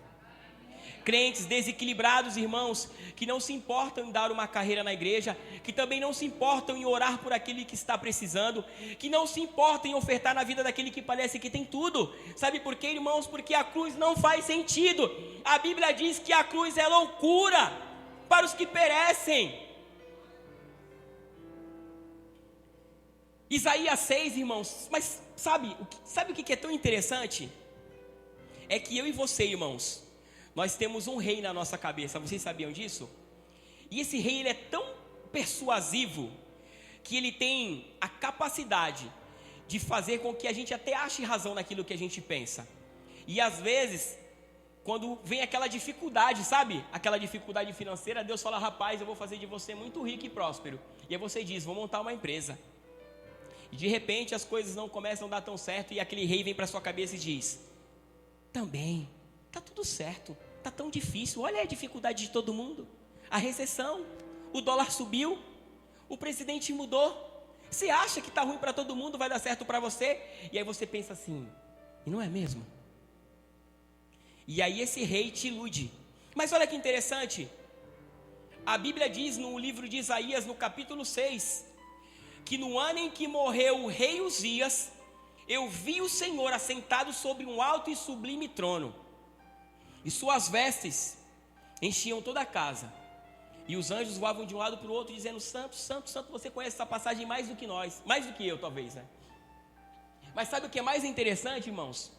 Crentes desequilibrados, irmãos, que não se importam em dar uma carreira na igreja, que também não se importam em orar por aquele que está precisando, que não se importam em ofertar na vida daquele que parece que tem tudo. Sabe por quê, irmãos? Porque a cruz não faz sentido. A Bíblia diz que a cruz é loucura para os que perecem. Isaías 6, irmãos, mas sabe o que é tão interessante? É que eu e você, irmãos, nós temos um rei na nossa cabeça. Vocês sabiam disso? E esse rei, ele é tão persuasivo que ele tem a capacidade de fazer com que a gente até ache razão naquilo que a gente pensa. E às vezes, quando vem aquela dificuldade, sabe? Aquela dificuldade financeira, Deus fala: rapaz, eu vou fazer de você muito rico e próspero. E aí você diz: vou montar uma empresa. E de repente as coisas não começam a dar tão certo, e aquele rei vem para sua cabeça e diz: também, tá tudo certo, tá tão difícil, olha a dificuldade de todo mundo, a recessão, o dólar subiu, O presidente mudou. Você acha que está ruim para todo mundo, vai dar certo para você? E aí você pensa assim, e não é mesmo? E aí esse rei te ilude. Mas olha que interessante. A Bíblia diz no livro de Isaías, no capítulo 6, que no ano em que morreu o rei Uzias, eu vi o Senhor assentado sobre um alto e sublime trono, e suas vestes enchiam toda a casa, e os anjos voavam de um lado para o outro, dizendo: Santo, Santo, Santo. Você conhece essa passagem mais do que nós, mais do que eu talvez, né? Mas sabe o que é mais interessante, irmãos?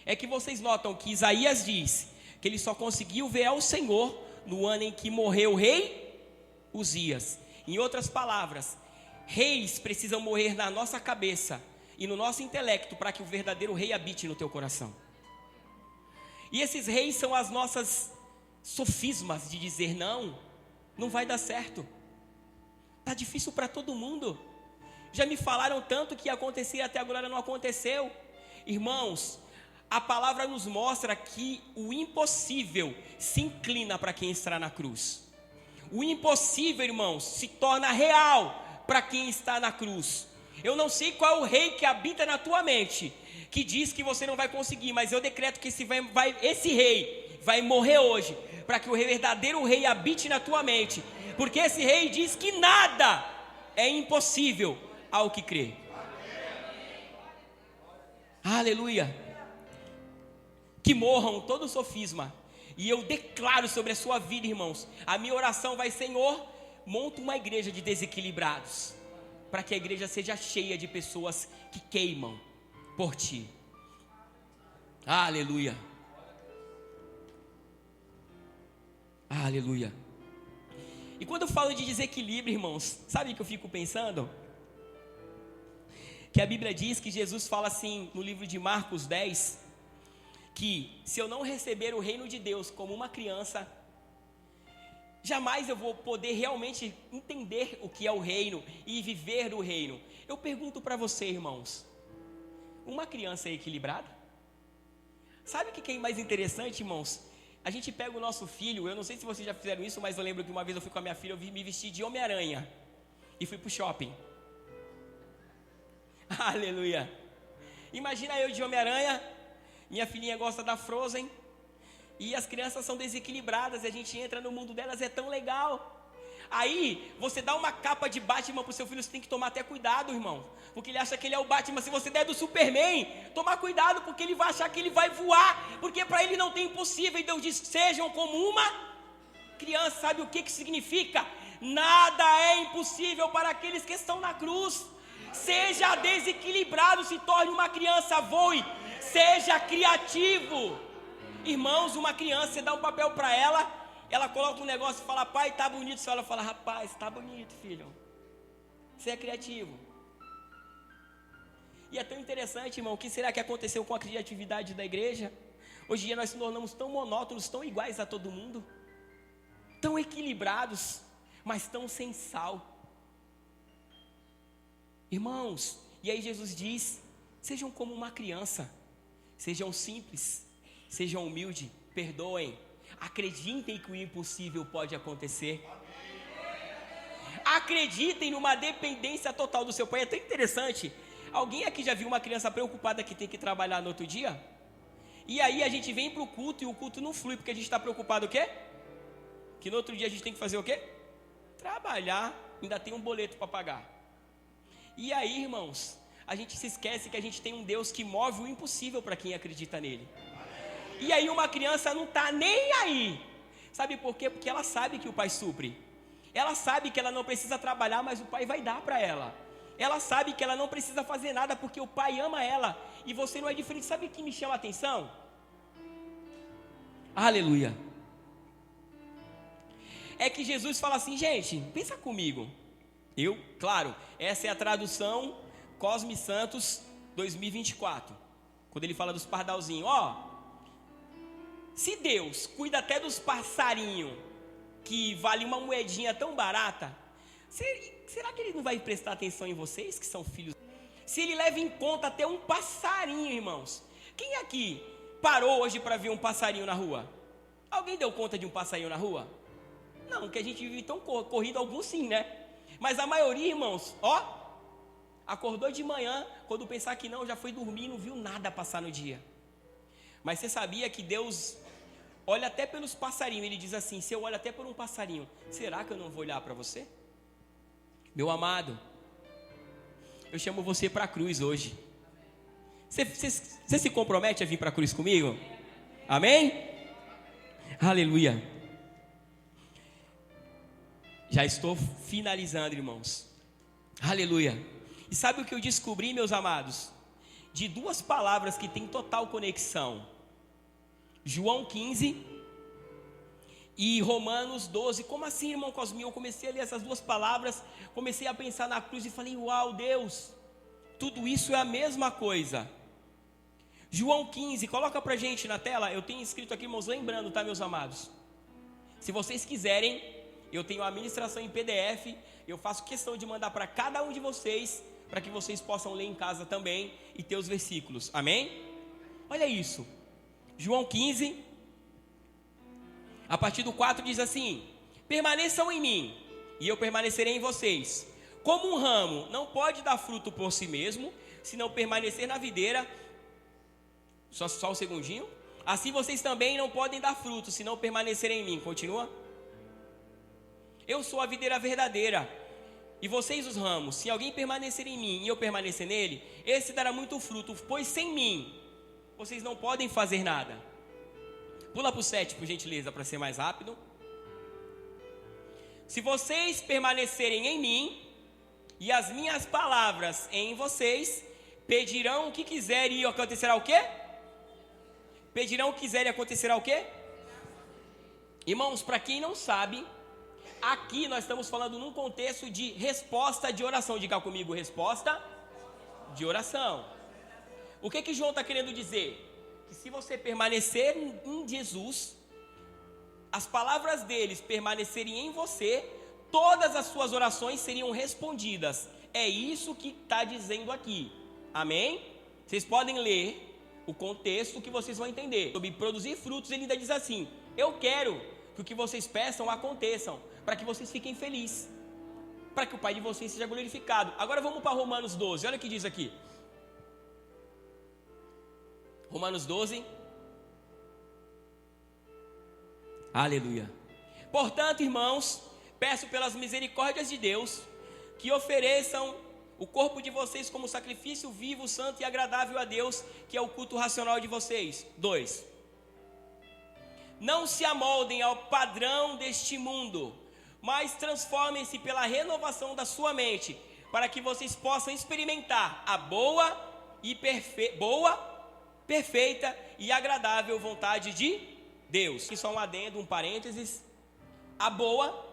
É que vocês notam que Isaías diz que ele só conseguiu ver ao Senhor no ano em que morreu o rei Uzias. Em outras palavras, reis precisam morrer na nossa cabeça e no nosso intelecto para que o verdadeiro rei habite no teu coração. E esses reis são as nossas sofismas de dizer: não vai dar certo, está difícil para todo mundo, já me falaram tanto que ia acontecer, até agora não aconteceu. Irmãos, a palavra nos mostra que o impossível se inclina para quem está na cruz. O impossível, irmãos, se torna real para quem está na cruz. Eu não sei qual é o rei que habita na tua mente, que diz que você não vai conseguir, mas eu decreto que esse rei vai morrer hoje, para que o verdadeiro rei habite na tua mente, porque esse rei diz que nada é impossível ao que crê. Aleluia. Que morram todo sofisma. E eu declaro sobre a sua vida, irmãos, a minha oração vai: Senhor, monta uma igreja de desequilibrados, para que a igreja seja cheia de pessoas que queimam por ti. Aleluia. Aleluia. E quando eu falo de desequilíbrio, irmãos, sabe o que eu fico pensando? Que a Bíblia diz que Jesus fala assim no livro de Marcos 10, que se eu não receber o reino de Deus como uma criança, jamais eu vou poder realmente entender o que é o reino e viver do reino. Eu pergunto para você, irmãos, uma criança é equilibrada? Sabe o que é mais interessante, irmãos? A gente pega o nosso filho, eu não sei se vocês já fizeram isso, mas eu lembro que uma vez eu fui com a minha filha, eu me vesti de Homem-Aranha e fui pro shopping. Aleluia. Imagina eu de Homem-Aranha, minha filhinha gosta da Frozen, e as crianças são desequilibradas, e a gente entra no mundo delas, é tão legal. Aí, você dá uma capa de Batman pro seu filho, você tem que tomar até cuidado, irmão, porque ele acha que ele é o Batman. Se você der do Superman, tomar cuidado, porque ele vai achar que ele vai voar, porque para ele não tem impossível. E Deus diz: sejam como uma criança. Sabe o que significa? Nada é impossível para aqueles que estão na cruz. Seja desequilibrado, se torne uma criança, voe, seja criativo. Irmãos, uma criança, você dá um papel para ela coloca um negócio e fala: pai, tá bonito. Ela fala: rapaz, tá bonito, filho. Você é criativo. E é tão interessante, irmão, o que será que aconteceu com a criatividade da igreja? Hoje em dia nós nos tornamos tão monótonos, tão iguais a todo mundo, tão equilibrados, mas tão sem sal. Irmãos, e aí Jesus diz: sejam como uma criança, sejam simples, sejam humildes, perdoem, acreditem que o impossível pode acontecer. Acreditem numa dependência total do seu pai. É tão interessante. Alguém aqui já viu uma criança preocupada que tem que trabalhar no outro dia? E aí a gente vem para o culto e o culto não flui, porque a gente está preocupado o quê? Que no outro dia a gente tem que fazer o quê? Trabalhar, ainda tem um boleto para pagar. E aí, irmãos, a gente se esquece que a gente tem um Deus que move o impossível para quem acredita nele. E aí uma criança não está nem aí. Sabe por quê? Porque ela sabe que o pai supre. Ela sabe que ela não precisa trabalhar, mas o pai vai dar para ela. Ela sabe que ela não precisa fazer nada, porque o pai ama ela. E você não é diferente. Sabe o que me chama a atenção? Aleluia. É que Jesus fala assim: gente, pensa comigo. Claro, essa é a tradução Cosme Santos 2024. Quando ele fala dos pardalzinhos. Se Deus cuida até dos passarinhos, que vale uma moedinha tão barata, será que ele não vai prestar atenção em vocês que são filhos? Se ele leva em conta até um passarinho, irmãos. Quem aqui parou hoje para ver um passarinho na rua? Alguém deu conta de um passarinho na rua? Não, que a gente vive tão corrido, alguns sim, né? Mas a maioria, irmãos, acordou de manhã, quando pensar que não, já foi dormir e não viu nada passar no dia. Mas você sabia que Deus olha até pelos passarinhos? Ele diz assim: se eu olho até por um passarinho, será que eu não vou olhar para você? Meu amado, eu chamo você para a cruz hoje. Você se compromete a vir para a cruz comigo? Amém? Aleluia. Já estou finalizando, irmãos. Aleluia. E sabe o que eu descobri, meus amados? De duas palavras que tem total conexão: João 15 e Romanos 12. Como assim, irmão Cosminho? Eu comecei a ler essas duas palavras, comecei a pensar na cruz e falei: uau, Deus, tudo isso é a mesma coisa. João 15, coloca pra gente na tela. Eu tenho escrito aqui, irmãos, lembrando, tá, meus amados? Se vocês quiserem, eu tenho a ministração em PDF. Eu faço questão de mandar para cada um de vocês, para que vocês possam ler em casa também e ter os versículos, amém? Olha isso, João 15, a partir do 4 diz assim: permaneçam em mim, e eu permanecerei em vocês. Como um ramo não pode dar fruto por si mesmo, se não permanecer na videira. Só um segundinho. Assim vocês também não podem dar fruto, se não permanecerem em mim. Continua. Eu sou a videira verdadeira, e vocês os ramos. Se alguém permanecer em mim e eu permanecer nele, esse dará muito fruto, pois sem mim vocês não podem fazer nada. Pula para o 7, por gentileza, para ser mais rápido. Se vocês permanecerem em mim e as minhas palavras em vocês, pedirão o que quiserem e acontecerá o quê? Pedirão o que quiserem e acontecerá o quê? Irmãos, para quem não sabe, aqui nós estamos falando num contexto de resposta de oração. Diga comigo: resposta de oração. O que João está querendo dizer? Que se você permanecer em Jesus, as palavras deles permanecerem em você, todas as suas orações seriam respondidas. É isso que está dizendo aqui, amém? Vocês podem ler o contexto que vocês vão entender. Sobre produzir frutos, ele ainda diz assim: eu quero que o que vocês peçam aconteçam, para que vocês fiquem felizes, para que o Pai de vocês seja glorificado. Agora vamos para Romanos 12, olha o que diz aqui. Romanos 12. Aleluia. Portanto, irmãos, peço pelas misericórdias de Deus, que ofereçam o corpo de vocês como sacrifício vivo, santo e agradável a Deus, que é o culto racional de vocês. 2. Não se amoldem ao padrão deste mundo, mas transformem-se pela renovação da sua mente, para que vocês possam experimentar a boa, perfeita e agradável vontade de Deus. Aqui só um adendo, um parênteses. A boa,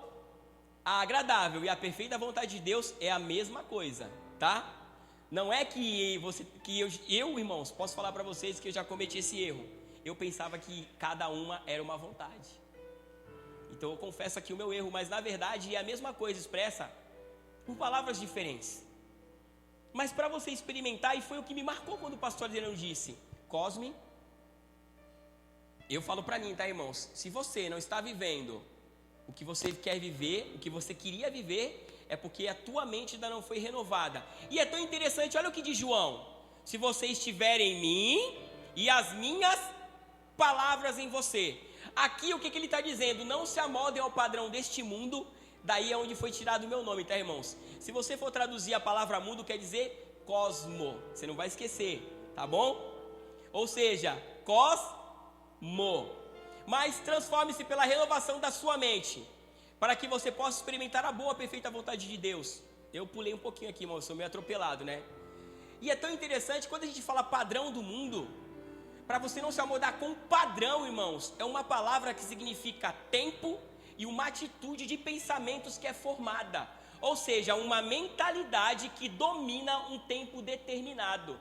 a agradável e a perfeita vontade de Deus é a mesma coisa, tá? Não é que eu, irmãos, posso falar para vocês que eu já cometi esse erro. Eu pensava que cada uma era uma vontade. Então eu confesso aqui o meu erro, mas na verdade é a mesma coisa expressa por palavras diferentes. Mas para você experimentar, e foi o que me marcou quando o pastor Adriano disse: Cosme, eu falo para mim, tá, irmãos? Se você não está vivendo o que você quer viver, o que você queria viver, é porque a tua mente ainda não foi renovada. E é tão interessante, olha o que diz João: se você estiver em mim e as minhas palavras em você. Aqui o que ele está dizendo? Não se amoldem ao padrão deste mundo. Daí é onde foi tirado o meu nome, tá, irmãos? Se você for traduzir a palavra mundo, quer dizer cosmo. Você não vai esquecer, tá bom? Ou seja, cosmo. Mas transforme-se pela renovação da sua mente, para que você possa experimentar a boa, perfeita vontade de Deus. Eu pulei um pouquinho aqui, irmão, sou meio atropelado, né? E é tão interessante, quando a gente fala padrão do mundo, para você não se amoldar com padrão, irmãos, é uma palavra que significa tempo e uma atitude de pensamentos que é formada. Ou seja, uma mentalidade que domina um tempo determinado.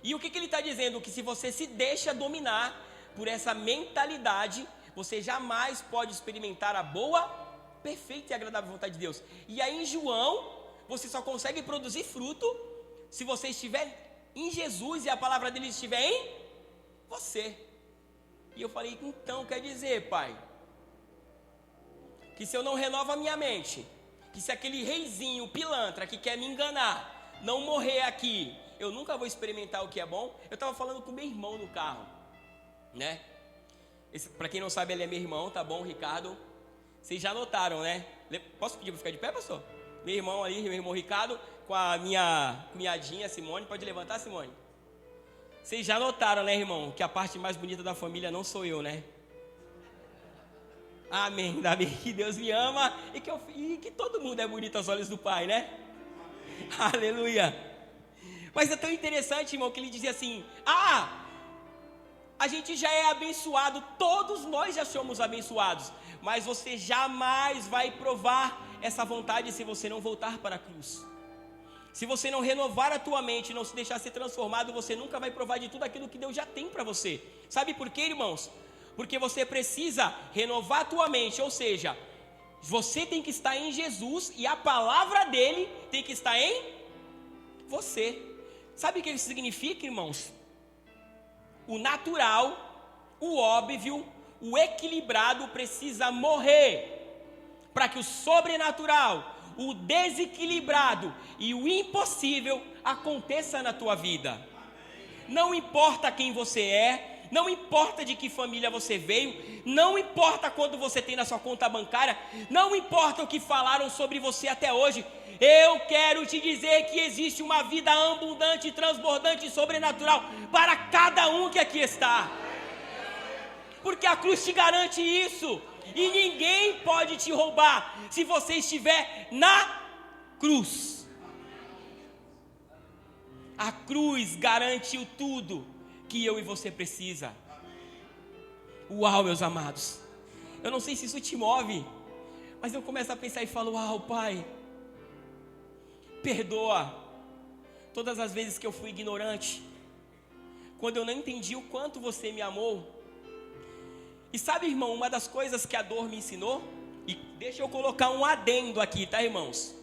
E o que ele está dizendo? Que se você se deixa dominar por essa mentalidade, você jamais pode experimentar a boa, perfeita e agradável vontade de Deus. E aí em João, você só consegue produzir fruto se você estiver em Jesus e a palavra dele estiver em você. E eu falei: então quer dizer, Pai, que se eu não renovo a minha mente, que se aquele reizinho pilantra que quer me enganar não morrer aqui, eu nunca vou experimentar o que é bom. Eu estava falando com meu irmão no carro, né? Para quem não sabe, ele é meu irmão, tá bom, Ricardo? Vocês já notaram, né? Posso pedir para ficar de pé, pastor? Meu irmão ali, meu irmão Ricardo, com a minha cunhadinha Simone. Pode levantar, Simone? Vocês já notaram, né, irmão, que a parte mais bonita da família não sou eu, né? Amém. Ainda bem que Deus me ama e que todo mundo é bonito aos olhos do Pai, né? Aleluia. Mas é tão interessante, irmão, que ele dizia assim: a gente já é abençoado, todos nós já somos abençoados, mas você jamais vai provar essa vontade se você não voltar para a cruz. Se você não renovar a tua mente, não se deixar ser transformado, você nunca vai provar de tudo aquilo que Deus já tem para você. Sabe por quê, irmãos? Porque você precisa renovar a tua mente, ou seja, você tem que estar em Jesus e a palavra dele tem que estar em você. Sabe o que isso significa, irmãos? O natural, o óbvio, o equilibrado precisa morrer para que o sobrenatural, o desequilibrado e o impossível aconteça na tua vida. Não importa quem você é, não importa de que família você veio, não importa quanto você tem na sua conta bancária, não importa o que falaram sobre você até hoje. Eu quero te dizer que existe uma vida abundante, transbordante e sobrenatural para cada um que aqui está. Porque a cruz te garante isso. E ninguém pode te roubar se você estiver na cruz. A cruz garantiu tudo que eu e você precisa. Uau, meus amados. Eu não sei se isso te move, mas eu começo a pensar e falo: uau, Pai, perdoa todas as vezes que eu fui ignorante, quando eu não entendi o quanto você me amou. E sabe, irmão, uma das coisas que a dor me ensinou, e deixa eu colocar um adendo aqui, tá, irmãos?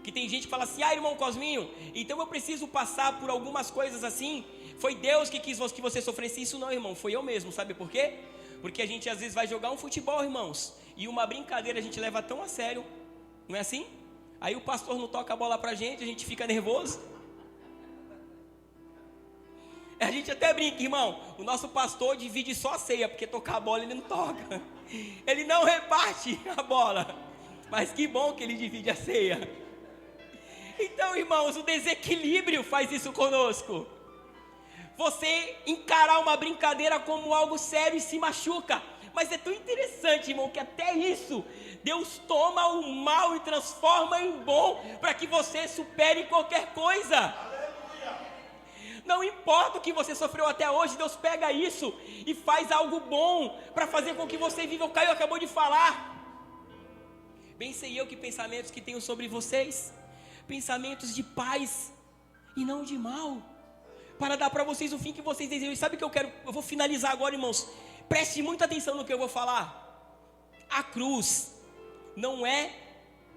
Que tem gente que fala assim: irmão Cosminho, então eu preciso passar por algumas coisas assim, foi Deus que quis que você sofresse isso. Não, irmão, foi eu mesmo. Sabe por quê? Porque a gente às vezes vai jogar um futebol, irmãos, e uma brincadeira a gente leva tão a sério, não é assim? Aí o pastor não toca a bola pra gente, a gente fica nervoso. A gente até brinca, irmão, o nosso pastor divide só a ceia, porque tocar a bola ele não toca. Ele não reparte a bola. Mas que bom que ele divide a ceia. Então, irmãos, o desequilíbrio faz isso conosco. Você encarar uma brincadeira como algo sério e se machuca. Mas é tão interessante, irmão, que até isso Deus toma o mal e transforma em bom, para que você supere qualquer coisa. Não importa o que você sofreu até hoje, Deus pega isso e faz algo bom para fazer com que você viva. O Caio acabou de falar. Bem sei eu que pensamentos que tenho sobre vocês, pensamentos de paz e não de mal, para dar para vocês o fim que vocês desejam. E sabe o que eu quero? Eu vou finalizar agora, irmãos. Preste muita atenção no que eu vou falar. A cruz não é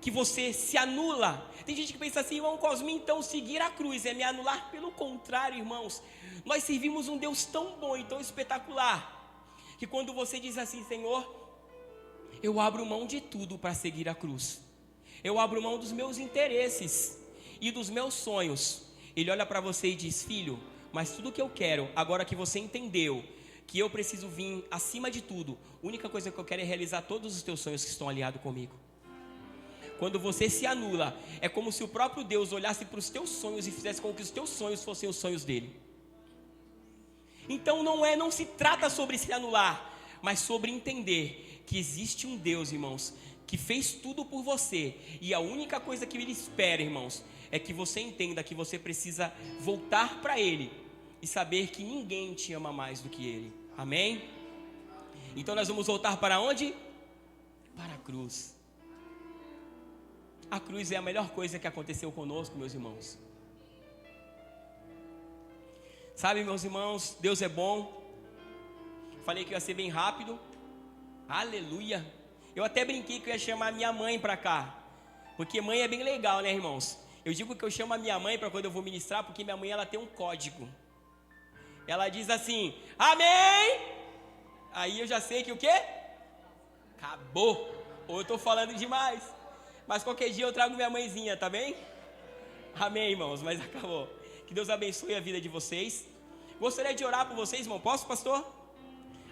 que você se anula. Tem gente que pensa assim: irmão Cosme, então seguir a cruz é me anular. Pelo contrário, irmãos, nós servimos um Deus tão bom e tão espetacular, que quando você diz assim: Senhor, eu abro mão de tudo para seguir a cruz, eu abro mão dos meus interesses e dos meus sonhos, Ele olha para você e diz: filho, mas tudo que eu quero, agora que você entendeu que eu preciso vir acima de tudo, a única coisa que eu quero é realizar todos os teus sonhos que estão aliados comigo. Quando você se anula, é como se o próprio Deus olhasse para os teus sonhos e fizesse com que os teus sonhos fossem os sonhos dele. Então não se trata sobre se anular, mas sobre entender que existe um Deus, irmãos, que fez tudo por você, e a única coisa que Ele espera, irmãos, é que você entenda que você precisa voltar para Ele e saber que ninguém te ama mais do que Ele. Amém? Então nós vamos voltar para onde? Para a cruz. A cruz é a melhor coisa que aconteceu conosco, meus irmãos. Sabe, meus irmãos, Deus é bom. Falei que ia ser bem rápido. Aleluia. Eu até brinquei que eu ia chamar minha mãe para cá, porque mãe é bem legal, né, irmãos? Eu digo que eu chamo a minha mãe para quando eu vou ministrar, porque minha mãe, ela tem um código. Ela diz assim: amém. Aí eu já sei que o quê? Acabou. Ou eu estou falando demais. Mas qualquer dia eu trago minha mãezinha, tá bem? Amém, irmãos, mas acabou. Que Deus abençoe a vida de vocês. Gostaria de orar por vocês, irmão. Posso, pastor?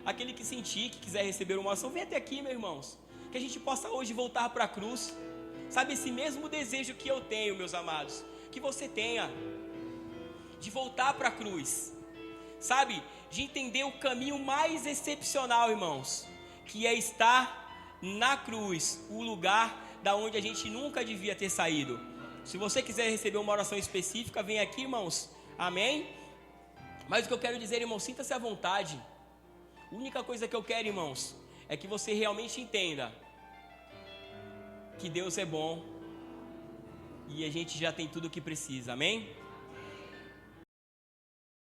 Aquele que sentir, que quiser receber uma oração, vem até aqui, meus irmãos. Que a gente possa hoje voltar para a cruz. Sabe, esse mesmo desejo que eu tenho, meus amados, que você tenha, de voltar para a cruz. Sabe, de entender o caminho mais excepcional, irmãos, que é estar na cruz, o lugar da onde a gente nunca devia ter saído. Se você quiser receber uma oração específica, vem aqui, irmãos. Amém? Mas o que eu quero dizer, irmão, sinta-se à vontade. A única coisa que eu quero, irmãos, é que você realmente entenda que Deus é bom e a gente já tem tudo o que precisa. Amém?